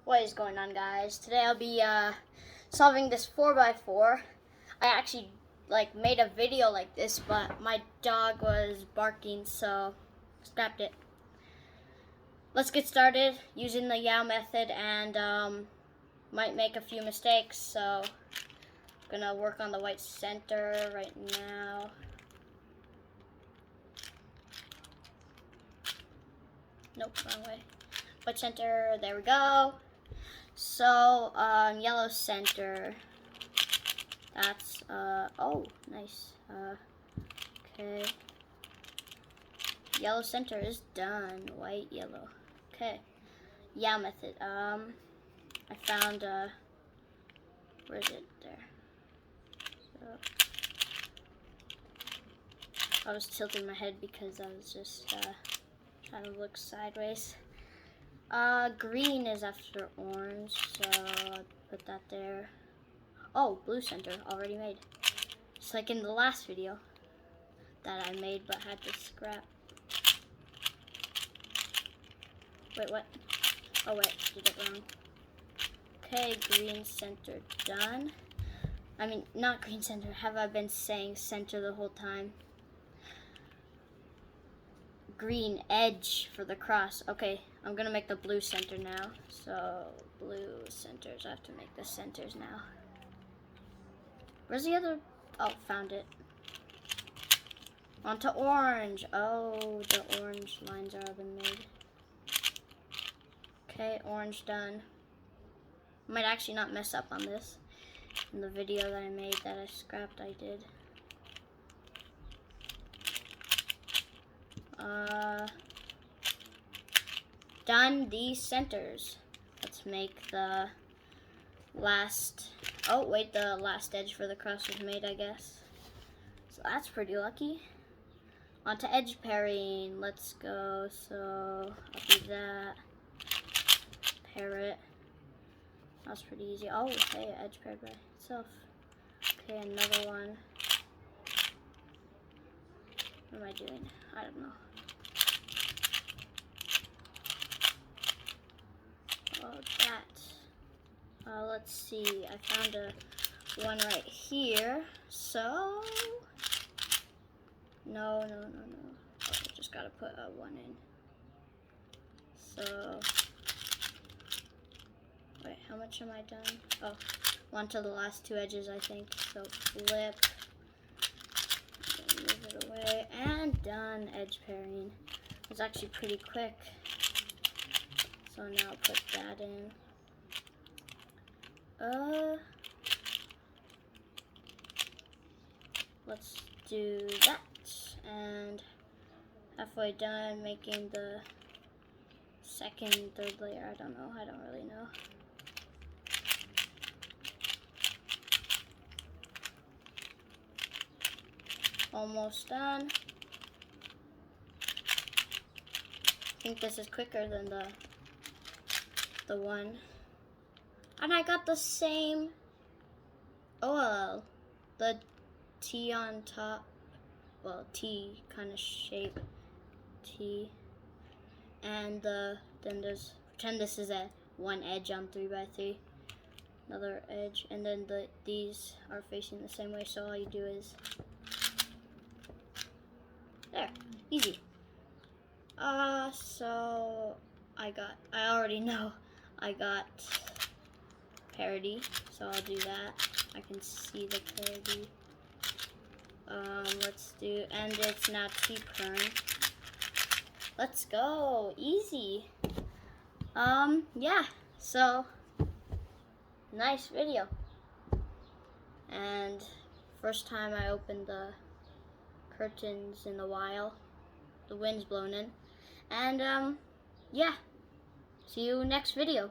What is going on, guys? Today I'll be solving this 4x4. I actually made a video like this, but my dog was barking, so scrapped it. Let's get started using the Yao method, and might make a few mistakes, so I'm gonna work on the white center right now. Nope, wrong way. White center, there we go. So, yellow center, that's, oh, nice, okay, yellow center is done, white, yellow, okay, Yao method, I found, where is it, there, so, I was tilting my head because I was just, trying to look sideways. Green is after orange, so I'll put that there. Oh, blue center, already made. Just like in the last video that I made but had to scrap. Wait, what? Oh wait, did it wrong. Okay, green center done. I mean, not green center. Have I been saying center the whole time? Green edge for the cross. Okay, I'm gonna make the blue center now. So blue centers, I have to make the centers now. Where's the other? Oh, found it. On to orange. Oh, the orange lines are already made. Okay, orange done. Might actually not mess up on this. In the video that I made that I scrapped, I did. Done these centers. Let's make the last, oh wait, the last edge for the cross was made, I guess. So that's pretty lucky. On to edge pairing, let's go. So I'll do that, pair it. That's pretty easy. Oh, okay, edge paired by itself. Okay, another one. What am I doing? I don't know. Oh, that. Let's see. I found one right here. So, no. Oh, I just gotta put a one in. So, wait, how much am I done? Oh, one to the last two edges, I think. So flip, move it away, and done. Edge pairing. It was actually pretty quick. So now I'll put that in. Let's do that. And halfway done making the second, third layer. I don't really know. Almost done. I think this is quicker than the one. And I got the same, oh well, the T on top, well, T kind of shape, T, and then there's, pretend this is a one edge on 3x3, another edge, and then these are facing the same way, so all you do is, there, easy. So I already know I got parity, so I'll do that. I can see the parity. Let's do, and it's now T-prime. Let's go, easy. Yeah, so, nice video. And first time I opened the curtains in a while. The wind's blown in. And, yeah, see you next video.